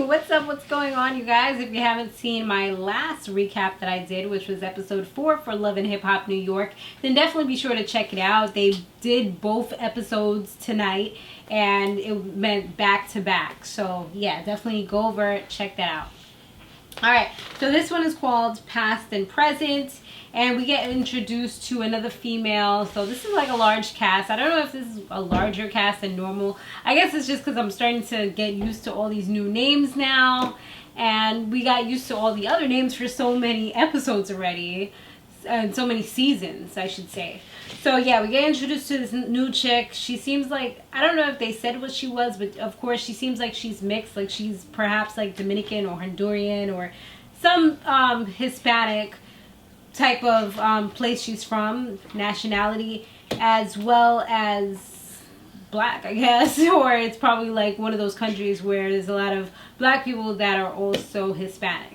What's up? What's going on, you guys? If you haven't seen my last recap that I did, which was episode 4 for Love and Hip Hop New York, then definitely be sure to check it out. They did both episodes tonight and it went back to back. So yeah, definitely go over it, check that out. Alright, so this one is called Past and Present, and we get introduced to another female. So this is like a large cast. I don't know if this is a larger cast than normal. I guess it's just because I'm starting to get used to all these new names now, and we got used to all the other names for so many episodes already, and so many seasons, I should say. So yeah, we get introduced to this new chick. She seems like, I don't know if they said what she was, but of course she seems like she's mixed, like she's perhaps like Dominican or Honduran or some Hispanic type of place she's from, nationality, as well as black, I guess. Or it's probably like one of those countries where there's a lot of black people that are also Hispanic.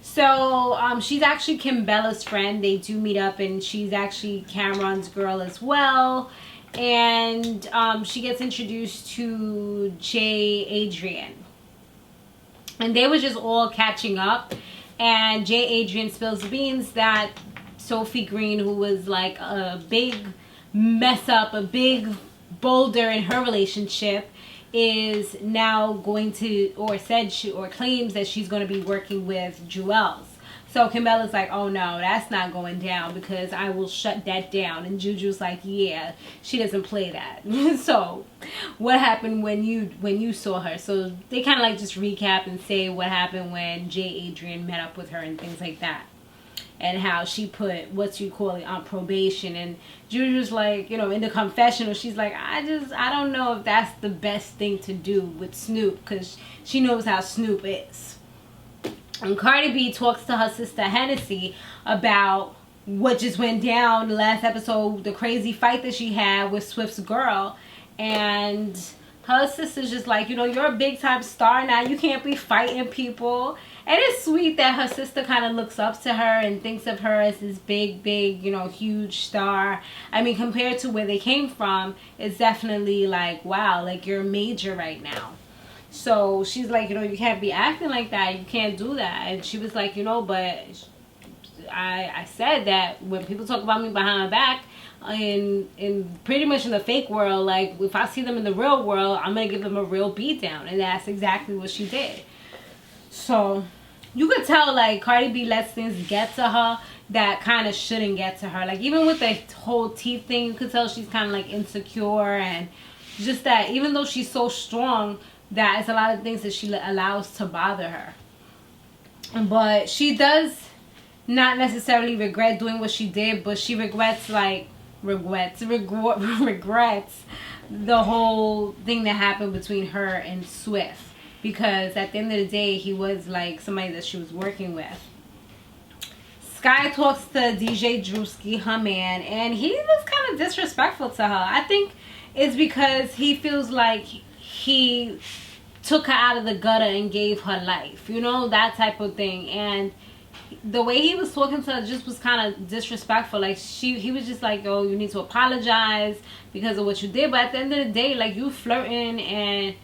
So she's actually Kimbella's friend. They do meet up, and she's actually Cameron's girl as well. And she gets introduced to J. Adrian. And they were just all catching up. And J. Adrian spills the beans that Sophie Green, who was like a big mess up, a big boulder in her relationship, is now going to, or claims that she's going to be working with Juelz. So Kimbella's like, oh no, that's not going down because I will shut that down. And Juju's like, yeah, she doesn't play that. So what happened when you saw her? So they kind of like just recap and say what happened when J. Adrian met up with her and things like that. And how she put, on probation. And Juju's like, you know, in the confessional, she's like, I don't know if that's the best thing to do with Snoop, because she knows how Snoop is. And Cardi B talks to her sister Henessy about what just went down the last episode, the crazy fight that she had with Swift's girl. And her sister's just like, you know, you're a big time star now, you can't be fighting people. And it's sweet that her sister kind of looks up to her and thinks of her as this big, you know, huge star. I mean, compared to where they came from, it's definitely like, wow, like you're major right now. So she's like, you know, you can't be acting like that. You can't do that. And she was like, you know, but I said that when people talk about me behind my back, in pretty much in the fake world, like if I see them in the real world, I'm going to give them a real beat down. And that's exactly what she did. So you could tell like Cardi B lets things get to her that kind of shouldn't get to her. Like even with the whole teeth thing, you could tell she's kind of like insecure, and just that even though she's so strong, that it's a lot of things that she allows to bother her. But she does not necessarily regret doing what she did, but she regrets the whole thing that happened between her and Swift. Because at the end of the day, he was like somebody that she was working with. Sky talks to DJ Drewski, her man, and he was kind of disrespectful to her. I think it's because he feels like he took her out of the gutter and gave her life. You know, that type of thing. And the way he was talking to her just was kind of disrespectful. Like he was just like, oh, you need to apologize because of what you did. But at the end of the day, like, you flirting and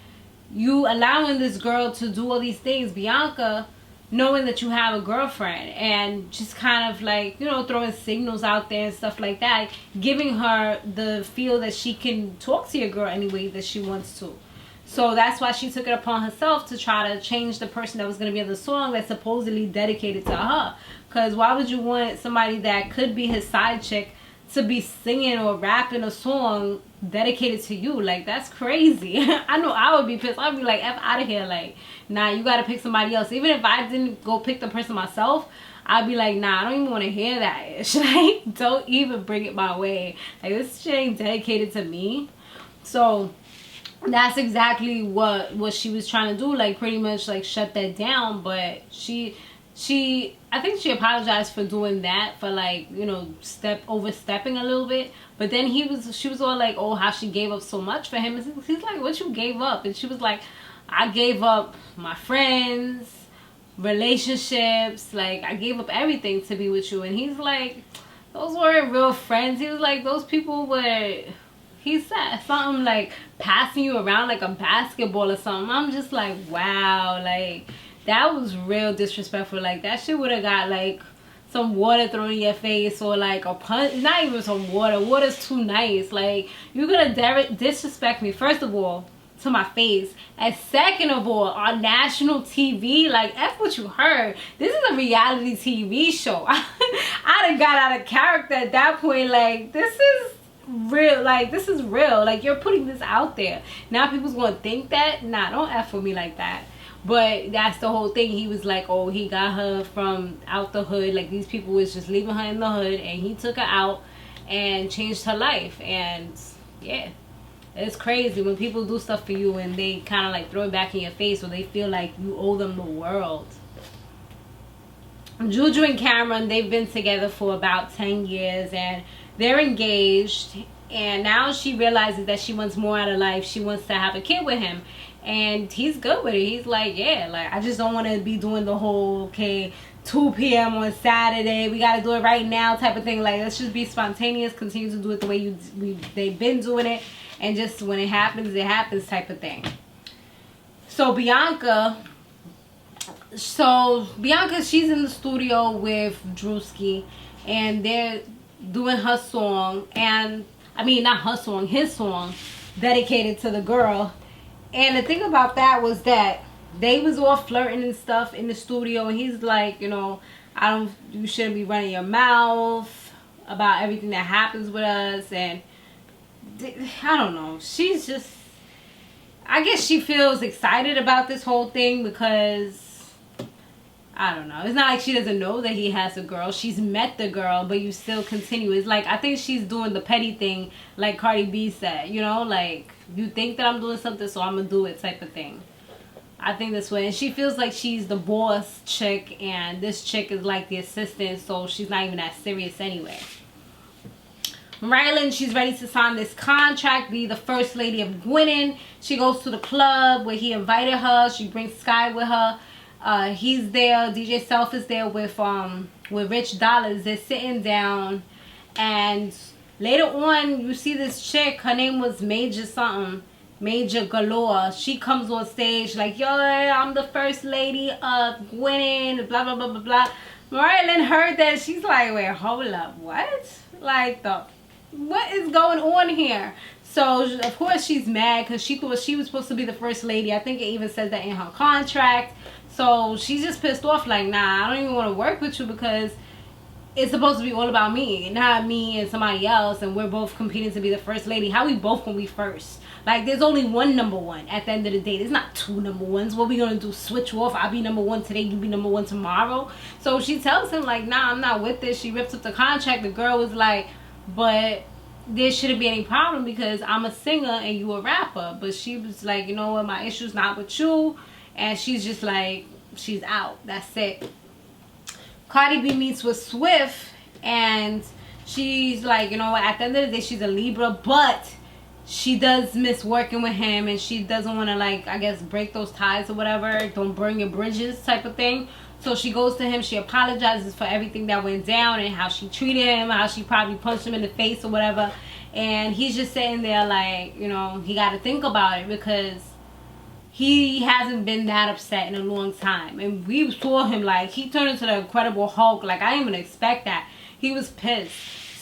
you allowing this girl to do all these things, Bianca, knowing that you have a girlfriend, and just kind of like, you know, throwing signals out there and stuff like that, giving her the feel that she can talk to your girl any way that she wants to. So that's why she took it upon herself to try to change the person that was going to be in the song that's supposedly dedicated to her. Because why would you want somebody that could be his side chick to be singing or rapping a song dedicated to you? Like, that's crazy. I know I would be pissed. I'd be like, F out of here. Like, nah, you gotta pick somebody else. Even if I didn't go pick the person myself, I'd be like, nah, I don't even want to hear that. Like, don't even bring it my way. Like, this shit ain't dedicated to me. So that's exactly what she was trying to do, like pretty much like shut that down. But she I think she apologized for doing that, for like, you know, overstepping a little bit. But then she was all like, oh, how she gave up so much for him. And he's like, what you gave up? And she was like, I gave up my friends, relationships, like I gave up everything to be with you. And he's like, those weren't real friends. He was like, those people were, He said something like passing you around like a basketball or something. I'm just like, wow, like that was real disrespectful. Like that shit would have got like some water thrown in your face, or like a punch. Not even some water. Water's too nice. Like you're gonna disrespect me, first of all, to my face, and second of all on national TV. Like F what you heard. This is a reality TV show. I done got out of character at that point. Like this is real. Like this is real. Like you're putting this out there. Now people's gonna think that. Nah, don't F with me like that. But that's the whole thing. He was like, oh, he got her from out the hood. Like these people was just leaving her in the hood, and he took her out and changed her life. And yeah, it's crazy when people do stuff for you and they kind of like throw it back in your face, or they feel like you owe them the world. Juju and Cameron, they've been together for about 10 years and they're engaged. And now she realizes that she wants more out of life. She wants to have a kid with him. And he's good with it. He's like, yeah, like I just don't want to be doing the whole, okay, 2 p.m. on Saturday, we got to do it right now type of thing. Like, let's just be spontaneous, continue to do it the way they've been doing it. And just when it happens type of thing. So Bianca, she's in the studio with Drewski. And they're doing her song. And, I mean, not her song, his song, dedicated to the girl. And the thing about that was that they was all flirting and stuff in the studio, and he's like, you know, you shouldn't be running your mouth about everything that happens with us. And I don't know, she's just, I guess she feels excited about this whole thing because I don't know, it's not like she doesn't know that he has a girl. She's met the girl, but you still continue. It's like, I think she's doing the petty thing, like Cardi B said, you know, like, you think that I'm doing something, so I'm gonna do it type of thing. I think this way. And she feels like she's the boss chick, and this chick is like the assistant, so she's not even that serious anyway. Rylan, she's ready to sign this contract, be the first lady of Gwinnett. She goes to the club where he invited her. She brings Sky with her. He's there. DJ Self is there with Rich Dollars. They're sitting down, and later on, you see this chick. Her name was Major something. Major Galore. She comes on stage like, yo, I'm the first lady of Gwinnett, blah, blah, blah, blah, blah. Marilyn heard that. She's like, wait, hold up. What? Like, what is going on here? So, of course, she's mad because she thought she was supposed to be the first lady. I think it even says that in her contract. So, she's just pissed off like, nah, I don't even want to work with you because it's supposed to be all about me, not me and somebody else, and we're both competing to be the first lady. How we both gonna be first? Like, there's only one number one at the end of the day. There's not 2 number ones. What we gonna do? Switch off? I'll be number 1 today, you be number 1 tomorrow? So she tells him like, nah, I'm not with this. She rips up the contract. The girl was like, but there shouldn't be any problem because I'm a singer and you a rapper. But she was like, you know what, my issue's not with you. And she's just like, she's out. That's it. Cardi B meets with Swift, and she's like, you know what, at the end of the day, she's a Libra, but she does miss working with him, and she doesn't want to, like, I guess, break those ties or whatever. Don't burn your bridges type of thing. So she goes to him. She apologizes for everything that went down and how she treated him, how she probably punched him in the face or whatever. And he's just sitting there like, you know, he got to think about it because he hasn't been that upset in a long time. And we saw him, like, he turned into the Incredible Hulk. Like, I didn't even expect that. He was pissed.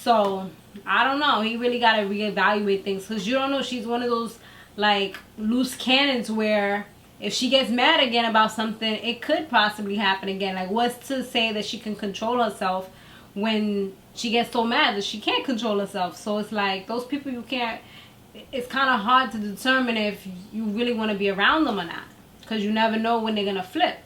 So, I don't know. He really got to reevaluate things. Because you don't know. She's one of those, like, loose cannons where if she gets mad again about something, it could possibly happen again. Like, what's to say that she can control herself when she gets so mad that she can't control herself? So, it's like, those people you can't... It's kind of hard to determine if you really want to be around them or not, because you never know when they're gonna flip.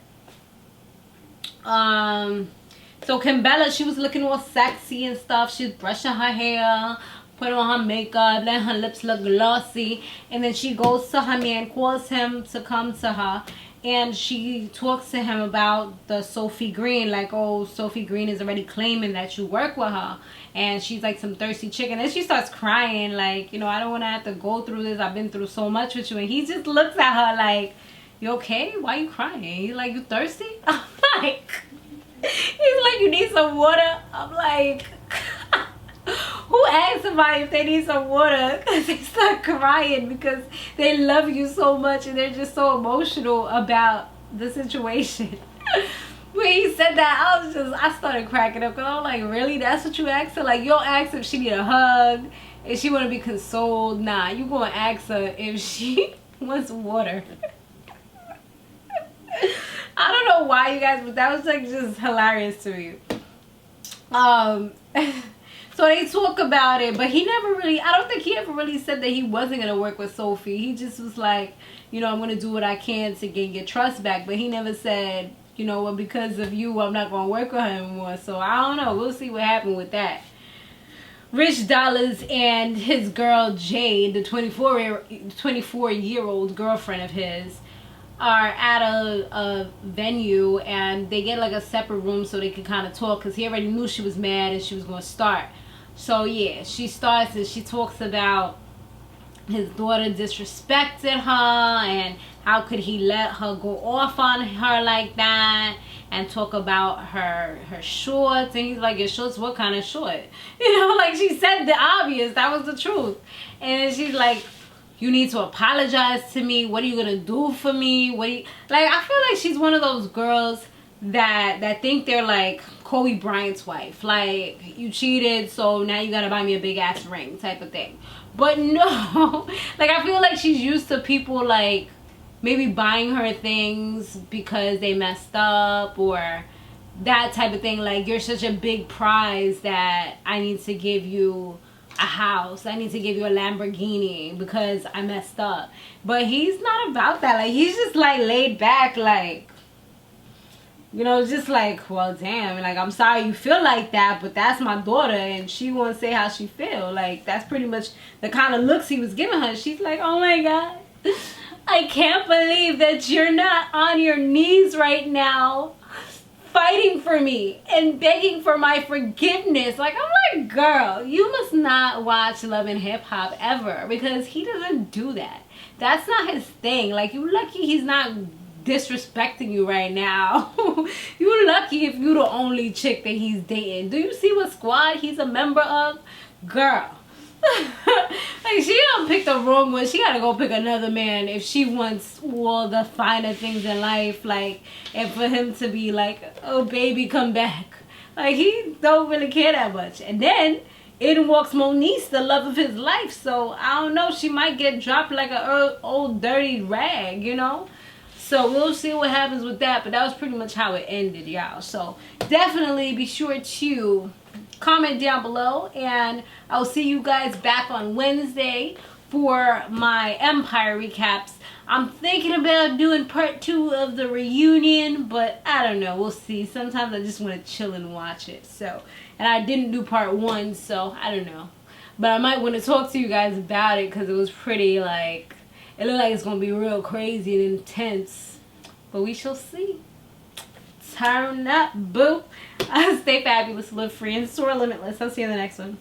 So Kimbella, she was looking all sexy and stuff. She was brushing her hair, putting on her makeup, letting her lips look glossy, and then she goes to her man, calls him to come to her, and she talks to him about the Sophie Green, like, oh, Sophie Green is already claiming that you work with her, and she's like some thirsty chick. And then she starts crying, like, you know, I don't want to have to go through this. I've been through so much with you. And he just looks at her like, you okay? Why are you crying? He's like, you thirsty? I'm like, he's like, you need some water? I'm like, Who asks somebody if they need some water? Because they start crying because they love you so much and they're just so emotional about the situation. When he said that, I started cracking up because I was like, really? That's what you asked her? Like, you don't ask if she need a hug, if she want to be consoled. Nah, you going to ask her if she wants water. I don't know why, you guys, but that was like just hilarious to me. So they talk about it, but he never really, I don't think he ever really said that he wasn't going to work with Sophie. He just was like, you know, I'm going to do what I can to gain your trust back. But he never said, you know, well, because of you, I'm not going to work with her anymore. So I don't know. We'll see what happened with that. Rich Dollars and his girl Jade, the 24-year-old girlfriend of his, are at a venue, and they get like a separate room so they can kind of talk, because he already knew she was mad and she was going to start. So yeah, she starts and she talks about his daughter disrespected her and how could he let her go off on her like that, and talk about her shorts. And he's like, your shorts? What kind of short? You know, like, she said the obvious. That was the truth. And then she's like, you need to apologize to me. What are you gonna do for me? What do you, like, I feel like she's one of those girls that think they're like Kobe Bryant's wife. Like, you cheated, so now you gotta buy me a big ass ring type of thing. But no, like, I feel like she's used to people like maybe buying her things because they messed up, or that type of thing. Like, you're such a big prize that I need to give you a house, I need to give you a Lamborghini because I messed up. But he's not about that. Like, he's just like laid back, like, you know, just like, well, damn, like, I'm sorry you feel like that, but that's my daughter and she won't say how she feel. Like, that's pretty much the kind of looks he was giving her. She's like, oh my God, I can't believe that you're not on your knees right now fighting for me and begging for my forgiveness. Like, I'm like, girl, you must not watch Love and Hip Hop ever, because he doesn't do that. That's not his thing. Like, you lucky he's not disrespecting you right now. You lucky if you the only chick that he's dating. Do you see what squad he's a member of? Girl. Like, she don't pick the wrong one. She gotta go pick another man if she wants all the finer things in life. Like, and for him to be like, oh baby, come back. Like, he don't really care that much. And then in walks Moniece, the love of his life. So I don't know, she might get dropped like an old dirty rag, you know. So we'll see what happens with that. But that was pretty much how it ended, y'all. So definitely be sure to comment down below, and I'll see you guys back on Wednesday for my Empire recaps. I'm thinking about doing part 2 of the reunion, but I don't know, we'll see. Sometimes I just want to chill and watch it. So, and I didn't do part 1, so I don't know, but I might want to talk to you guys about it, because it was pretty, like, it looked like it's gonna be real crazy and intense, but we shall see. Turn up, boo. Stay fabulous, live free, and soar limitless. I'll see you in the next one.